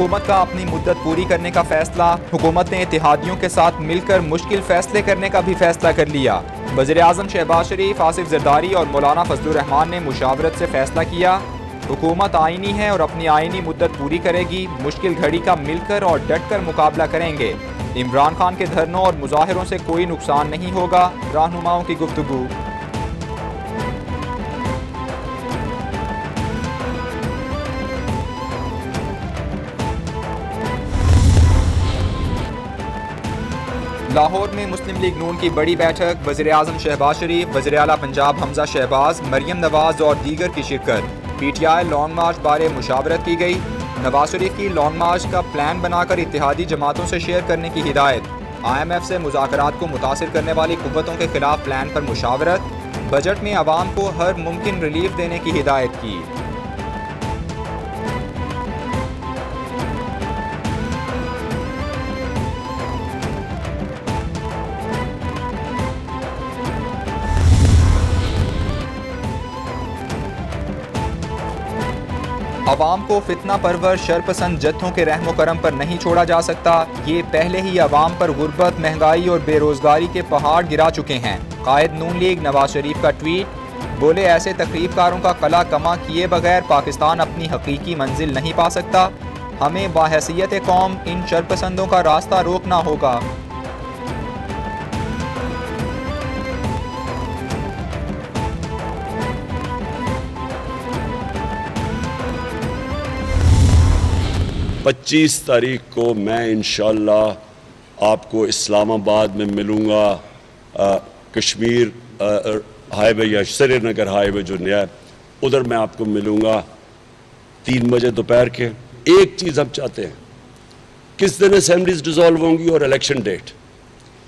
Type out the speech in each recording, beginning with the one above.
हुकूमत का अपनी मुद्दत पूरी करने का फैसला। हुकूमत ने इत्तेहादियों के साथ मिलकर मुश्किल फैसले करने का भी फैसला कर लिया। वज़ीर आज़म शहबाज शरीफ, आसिफ जरदारी और मौलाना फजलुर रहमान ने मुशावरत से फैसला किया। हुकूमत आईनी है और अपनी आईनी मुद्दत पूरी करेगी। मुश्किल घड़ी का मिलकर और डट कर मुकाबला करेंगे। इमरान खान के धरनों और मुजाहिरों से कोई नुकसान नहीं होगा। रहनुमाओं की गुफ्तगू। लाहौर में मुस्लिम लीग नून की बड़ी बैठक। वज़ीर आज़म शहबाज शरीफ, वज़ीर आला पंजाब हमजा शहबाज, मरियम नवाज और दीगर की शिरकत। PTI लॉन्ग मार्च बारे मुशावरत की गई। नवाज शरीफ की लॉन्ग मार्च का प्लान बनाकर इत्तेहादी जमातों से शेयर करने की हिदायत। IMF से मुज़ाकरात को मुतासिर करने वाली कुव्वतों के खिलाफ प्लान पर मुशावरत। बजट में अवाम को हर मुमकिन रिलीफ देने की हिदायत की। अवाम को फितना परवर शरपसंद जत्थों के रहमो करम पर नहीं छोड़ा जा सकता। ये पहले ही अवाम पर गुर्बत, महंगाई और बेरोजगारी के पहाड़ गिरा चुके हैं। कायद नून लीग नवाज शरीफ का ट्वीट। बोले, ऐसे तकरीबकारों का कला कमा किए बगैर पाकिस्तान अपनी हकीकी मंजिल नहीं पा सकता। हमें बाहैसियत कौम इन शरपसंदों का रास्ता रोकना होगा। पच्चीस तारीख को मैं इंशाअल्लाह आपको इस्लामाबाद में मिलूँगा। कश्मीर हाईवे या श्रीनगर हाईवे जो नया है, उधर मैं आपको मिलूँगा 3 बजे दोपहर के। एक चीज़ हम चाहते हैं, किस दिन असेंबलीज डिसॉल्व होंगी और इलेक्शन डेट,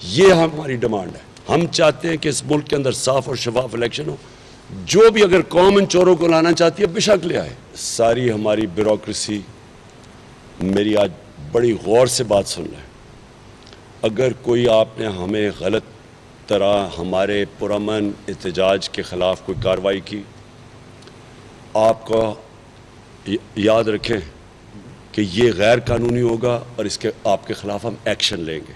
ये हमारी डिमांड है। हम चाहते हैं कि इस मुल्क के अंदर साफ और शफाफ इलेक्शन हो। जो भी अगर कौम इन चोरों को लाना चाहती है बेशक ले आए। सारी हमारी ब्यूरोक्रेसी, मेरी आज बड़ी गौर से बात सुन रहे हैं। अगर कोई आपने हमें गलत तरह हमारे पुरअमन एहतजाज के ख़िलाफ़ कोई कार्रवाई की, आपका याद रखें कि ये गैर कानूनी होगा और इसके आपके ख़िलाफ़ हम एक्शन लेंगे।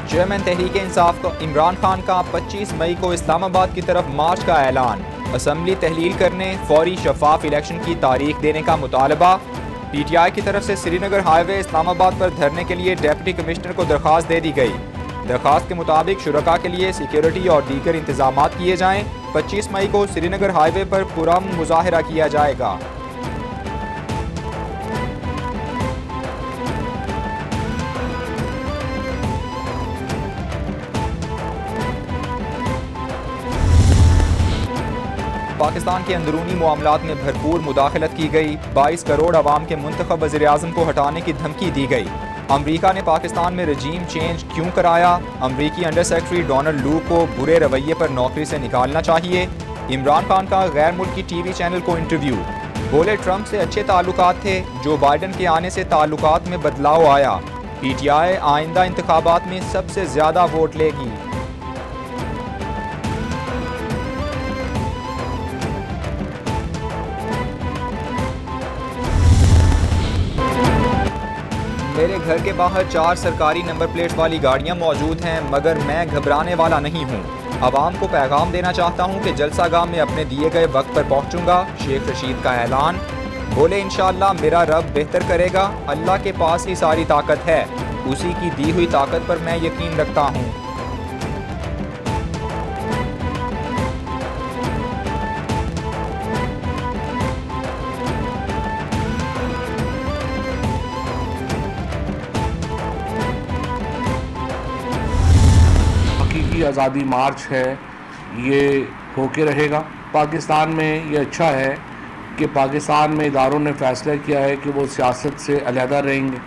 चेयरमैन तहरीक-ए-इंसाफ को इमरान खान का 25 मई को इस्लामाबाद की तरफ मार्च का ऐलान। असम्बली तहलील करने, फौरी शफाफ इलेक्शन की तारीख देने का मुतालबा। PTI की तरफ से श्रीनगर हाईवे इस्लामाबाद पर धरने के लिए डिप्टी कमिश्नर को दरख्वास्त दे दी गई। दरख्वास्त के मुताबिक शुरका के लिए सिक्योरिटी और दीगर इंतजामात किए जाएं। 25 मई को श्रीनगर हाईवे पर पुरअमन मुजाहिरा किया जाएगा। पाकिस्तान के अंदरूनी मामलात में भरपूर मुदाखलत की गई। 22 करोड़ अवाम के मुंतखब वज़ीर आज़म को हटाने की धमकी दी गई। अमरीका ने पाकिस्तान में रजीम चेंज क्यों कराया? अमरीकी अंडर सेक्रेटरी डोनाल्ड लू को बुरे रवैये पर नौकरी से निकालना चाहिए। इमरान खान का गैर मुल्की TV चैनल को इंटरव्यू। बोले, ट्रंप से अच्छे ताल्लुकात थे, जो बाइडन के आने से ताल्लुकात में बदलाव आया। PTI आइंदा इंतखाबात में सबसे ज्यादा वोट लेगी। मेरे घर के बाहर 4 सरकारी नंबर प्लेट वाली गाड़ियां मौजूद हैं, मगर मैं घबराने वाला नहीं हूं। आवाम को पैगाम देना चाहता हूं कि जलसागाह में अपने दिए गए वक्त पर पहुंचूंगा। शेख रशीद का ऐलान। बोले, इंशाअल्लाह मेरा रब बेहतर करेगा। अल्लाह के पास ही सारी ताकत है, उसी की दी हुई ताकत पर मैं यकीन रखता हूं। आज़ादी मार्च है, ये होके रहेगा। पाकिस्तान में ये अच्छा है कि पाकिस्तान में इदारों ने फ़ैसला किया है कि वो सियासत से अलहदा रहेंगे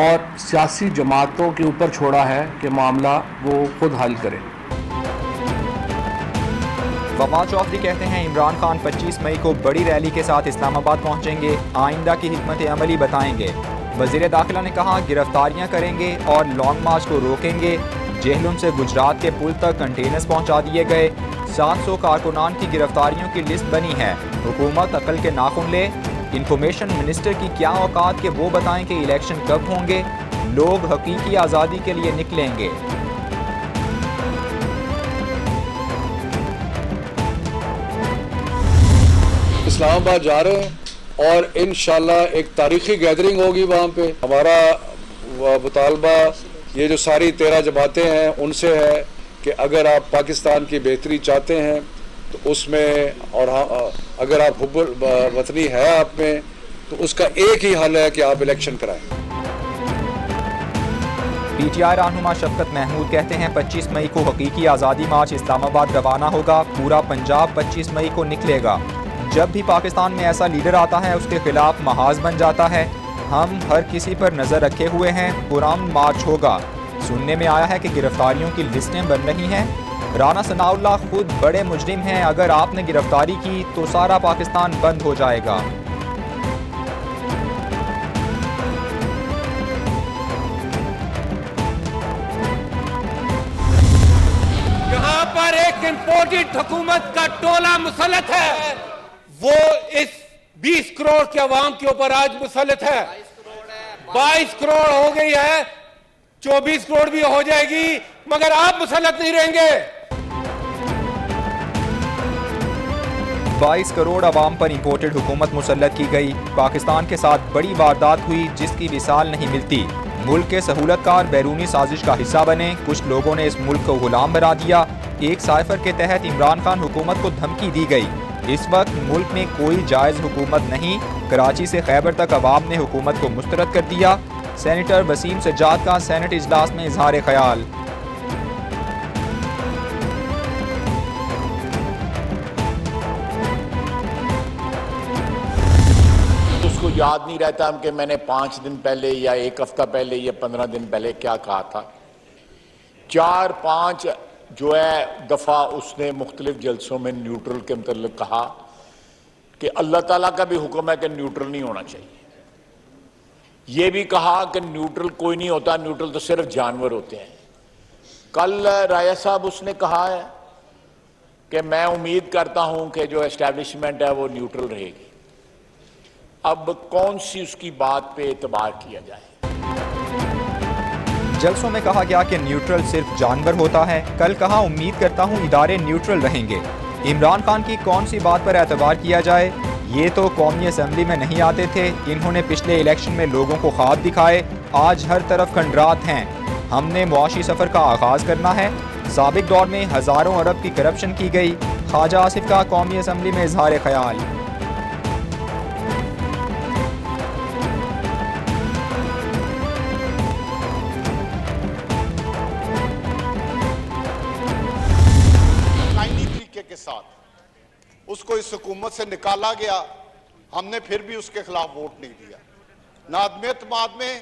और सियासी जमातों के ऊपर छोड़ा है कि मामला वो खुद हल करें। फवाद चौधरी कहते हैं, इमरान खान 25 मई को बड़ी रैली के साथ इस्लामाबाद पहुंचेंगे, आइंदा की हिकमत अमली बताएंगे। वज़ीर दाखिला ने कहा, गिरफ्तारियां करेंगे और लॉन्ग मार्च को रोकेंगे। जेहलुम से गुजरात के पुल तक कंटेनर्स पहुंचा दिए गए। 700 कारकुनान की गिरफ्तारियों की लिस्ट बनी है। हुकूमत अकल के नाखून ले। इंफॉर्मेशन मिनिस्टर की क्या औकात के वो बताएं कि इलेक्शन कब होंगे। लोग हकीकी आज़ादी के लिए निकलेंगे। इस्लामाबाद जा रहे हैं और इंशाल्लाह एक तारीखी गैदरिंग होगी वहाँ पे। हमारा मुतालबा ये जो सारी 13 जमातें हैं उनसे है कि अगर आप पाकिस्तान की बेहतरी चाहते हैं तो उसमें और अगर आप हुब्बुल वतनी है आप में तो उसका एक ही हल है कि आप इलेक्शन कराएं। PTI रहनुमा शफकत महमूद कहते हैं 25 मई को हकीकी आज़ादी मार्च इस्लामाबाद रवाना होगा। पूरा पंजाब 25 मई को निकलेगा। जब भी पाकिस्तान में ऐसा लीडर आता है उसके खिलाफ महाज बन जाता है। हम हर किसी पर नज़र रखे हुए हैं। पुरअमन मार्च होगा। सुनने में आया है कि गिरफ्तारियों की लिस्टें बन रही हैं। राना सनाउल्लाह खुद बड़े मुजरिम हैं। अगर आपने गिरफ्तारी की तो सारा पाकिस्तान बंद हो जाएगा। यहाँ पर एक इम्पोर्टेड हुकूमत का टोला मुसल्लत है, वो इस 20 करोड़ के अवाम के ऊपर आज मुसल्लत है। 22 करोड़ हो गई है, 24 करोड़ भी हो जाएगी, मगर आप मुसल्लत नहीं रहेंगे। 22 करोड़ अवाम पर इंपोर्टेड हुकूमत मुसल्लत की गई। पाकिस्तान के साथ बड़ी वारदात हुई जिसकी मिसाल नहीं मिलती। मुल्क के सहूलतकार बैरूनी साजिश का हिस्सा बने। कुछ लोगों ने इस मुल्क को गुलाम बना दिया। एक साइफर के तहत इमरान खान हुकूमत को धमकी दी गई। इस वक्त मुल्क में कोई जायज़ हुकूमत नहीं। कराची से खैबर तक अवाम ने हुकूमत को मुस्तरद कर दिया। सेनेटर वसीम सज्जाद का सेनेट इजलास में इजहार ख्याल। उसको याद नहीं रहता कि मैंने 5 दिन पहले या 1 हफ्ता पहले या 15 दिन पहले क्या कहा था। 4-5 जो है दफ़ा उसने मुख्तलिफ जलसों में न्यूट्रल के मतलब कहा कि अल्लाह ताला का भी हुक्म है कि न्यूट्रल नहीं होना चाहिए। यह भी कहा कि न्यूट्रल कोई नहीं होता, न्यूट्रल तो सिर्फ जानवर होते हैं। कल राया साहब उसने कहा है कि मैं उम्मीद करता हूं कि जो एस्टैब्लिशमेंट है वो न्यूट्रल रहेगी। अब कौन सी उसकी बात पे एतबार किया जाए। जलसों में कहा गया कि न्यूट्रल सिर्फ जानवर होता है। कल कहा उम्मीद करता हूं इदारे न्यूट्रल रहेंगे। इमरान खान की कौन सी बात पर एतबार किया जाए। ये तो कौमी असम्बली में नहीं आते थे। इन्होंने पिछले इलेक्शन में लोगों को ख्वाब दिखाए। आज हर तरफ खंडरात हैं। हमने मुआशी सफ़र का आगाज़ करना है। साबिक दौर में हज़ारों अरब की करप्शन की गई। ख्वाजा आसिफ का कौमी असम्बली में इजहार ख्याल। के साथ उसको इस हुकूमत से निकाला गया। हमने फिर भी उसके खिलाफ वोट नहीं दिया, ना आदमी एतमाद में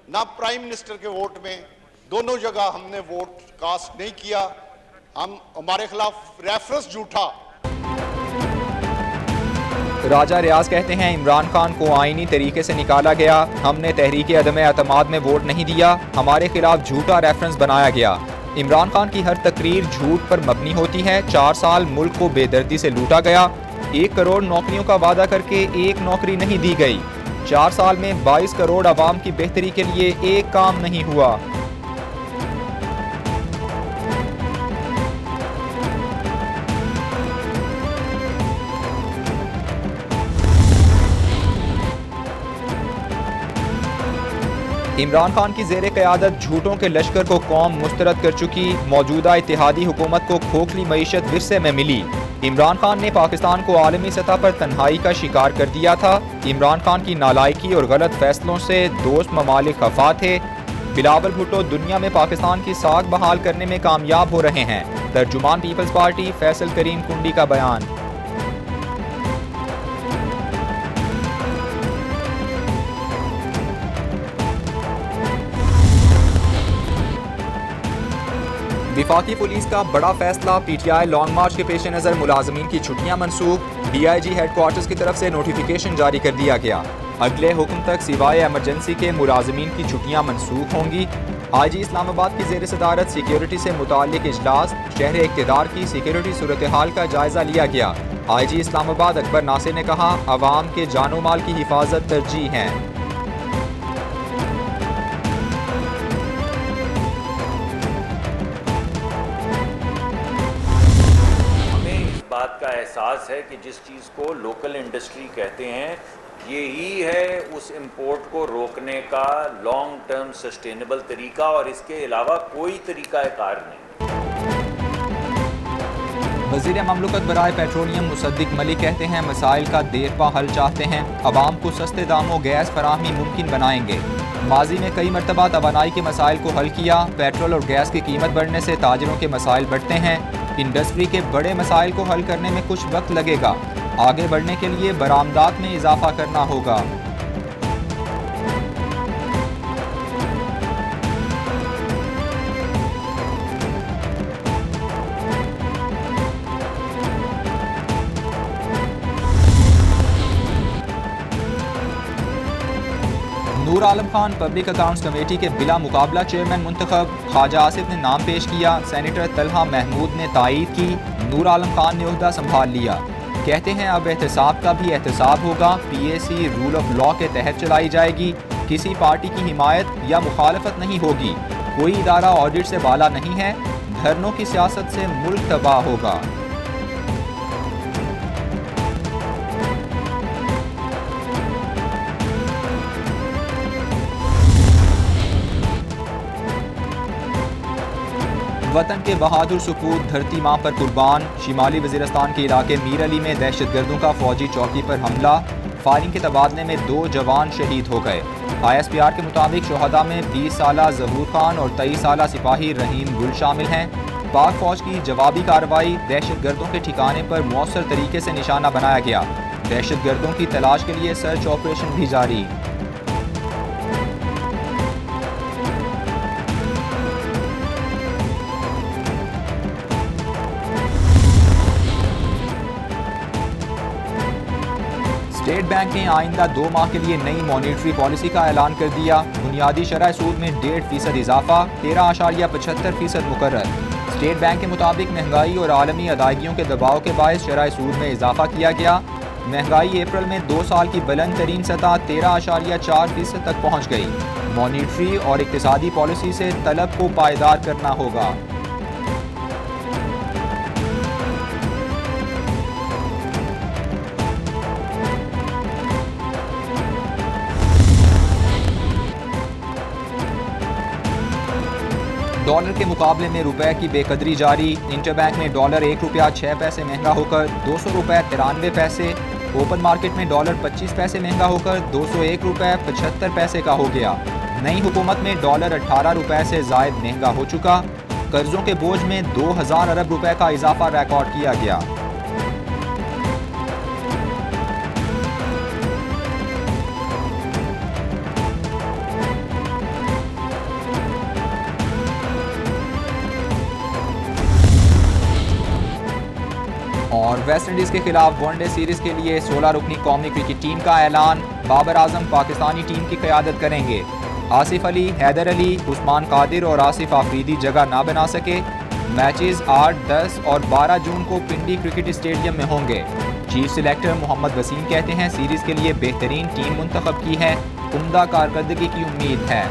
ना प्राइम मिनिस्टर के वोट में। दोनों जगह हमने वोट कास्ट नहीं किया। हमारे खिलाफ रेफरेंस झूठा। राजा रियाज कहते हैं इमरान खान को आईनी तरीके से निकाला गया। हमने तहरीक अदम एतमाद में वोट नहीं दिया। हमारे खिलाफ झूठा रेफरेंस बनाया गया। इमरान खान की हर तकरीर झूठ पर मबनी होती है। 4 साल मुल्क को बेदर्दी से लूटा गया। 1 करोड़ नौकरियों का वादा करके एक नौकरी नहीं दी गई। 4 साल में 22 करोड़ अवाम की बेहतरी के लिए एक काम नहीं हुआ। इमरान खान की ज़ेरे क़यादत झूठों के लश्कर को कौम मुस्तरद कर चुकी। मौजूदा इत्तेहादी हुकूमत को खोखली मईशत विरसे में मिली। इमरान खान ने पाकिस्तान को आलमी सतह पर तन्हाई का शिकार कर दिया था। इमरान खान की नालायकी और गलत फैसलों से दोस्त ममालिक खफा थे। बिलावल भुट्टो दुनिया में पाकिस्तान की साख बहाल करने में कामयाब हो रहे हैं। तर्जुमान पीपल्स पार्टी फैसल करीम कुंडी का बयान। विफाकी पुलिस का बड़ा फैसला। PTI लॉन्ग मार्च के पेश नज़र मुलाजमीन की छुट्टियां मनसूख। DIG हेडक्वार्टर्स की तरफ से नोटिफिकेशन जारी कर दिया गया। अगले हुक्म तक सिवाय एमरजेंसी के मुलाजमीन की छुट्टियां मनसूख होंगी। आज इस्लामाबाद की ज़ेर सदारत सिक्योरिटी से मुताल्लिक इजलास, शहर इक़्तिदार की सिक्योरिटी सूरत हाल का जायजा लिया गया। IG इस्लामाबाद अकबर नासिर ने कहा, अवाम के जानो माल की हिफाजत तरजीह है। हमें इस बात का एहसास है कि जिस चीज़ को लोकल इंडस्ट्री कहते हैं, यही है उस इंपोर्ट को रोकने का लॉन्ग टर्म सस्टेनेबल तरीका, और इसके अलावा कोई तरीका कार नहीं। वज़ीर ममलकत बराए पेट्रोलियम मुसद्दिक मलिक कहते हैं, मसाइल का देरपा हल चाहते हैं, अवाम को सस्ते दामों गैस फराहमी मुमकिन बनाएंगे। माजी में कई मरतबा तवानाई के मसाइल को हल किया। पेट्रोल और गैस की कीमत बढ़ने से ताजरों के मसाइल बढ़ते हैं। इंडस्ट्री के बड़े मसाइल को हल करने में कुछ वक्त लगेगा। आगे बढ़ने के लिए बरामदात में इजाफा करना होगा। Noor Alam Khan public accounts committee के बिला मुकाबला चेयरमैन मुंतखब। ख्वाजा आसिफ ने नाम पेश किया। सेनेटर तलहा महमूद ने तायीद की। नूर आलम खान ने ओहदा संभाल लिया। कहते हैं, अब एहतसाब का भी एहतसाब होगा। PAC रूल ऑफ लॉ के तहत चलाई जाएगी। किसी पार्टी की हिमायत या मुखालफत नहीं होगी। कोई इदारा ऑडिट से बाला नहीं है। धरनों की सियासत से मुल्क तबाह होगा। वतन के बहादुर सपूत धरती माँ पर कुर्बान। शिमाली वजीरस्तान के इलाके मीर अली में दहशतगर्दों का फौजी चौकी पर हमला। फायरिंग के तबादले में 2 जवान शहीद हो गए। ISPR के मुताबिक शोहदा में 20 साला ज़हूर खान और 23 साला सिपाही रहीम गुल शामिल हैं। पाक फौज की जवाबी कार्रवाई। दहशतगर्दों के ठिकाने पर मौसर तरीके से निशाना बनाया गया। दहशतगर्दों की तलाश के लिए सर्च ऑपरेशन भी जारी। स्टेट बैंक ने आइंदा 2 माह के लिए नई मॉनिटरी पॉलिसी का ऐलान कर दिया। बुनियादी शरह सूद में 1.5% इजाफा, 13.75% मुकर्रर। स्टेट बैंक के मुताबिक महंगाई और आलमी अदायगियों के दबाव के बायस शरह सूद में इजाफा किया गया। महंगाई अप्रैल में 2 साल की बुलंद तरीन सतह 13.4% तक पहुँच गई। मॉनिटरी और इक्तिसादी पॉलिसी से तलब को पायदार करना होगा। डॉलर के मुकाबले में रुपए की बेकदरी जारी। इंटरबैंक में डॉलर 1 रुपया 6 पैसे महंगा होकर 200 रुपये 93 पैसे। ओपन मार्केट में डॉलर 25 पैसे महंगा होकर 201 रुपये 75 पैसे का हो गया। नई हुकूमत में डॉलर 18 रुपये से जायद महंगा हो चुका। कर्जों के बोझ में 2000 अरब रुपए का इजाफा रिकॉर्ड किया गया। और वेस्ट इंडीज के खिलाफ वनडे सीरीज के लिए 16 रुकनी कौमी क्रिकेट टीम का ऐलान। बाबर आजम पाकिस्तानी टीम की क़यादत करेंगे। आसिफ अली, हैदर अली, उस्मान कादिर और आसिफ आफरीदी जगह ना बना सके। मैचेस 8, 10 और 12 जून को पिंडी क्रिकेट स्टेडियम में होंगे। चीफ सिलेक्टर मोहम्मद वसीम कहते हैं, सीरीज के लिए बेहतरीन टीम मुंतखब की है। उम्दा कारकर्दगी की उम्मीद है।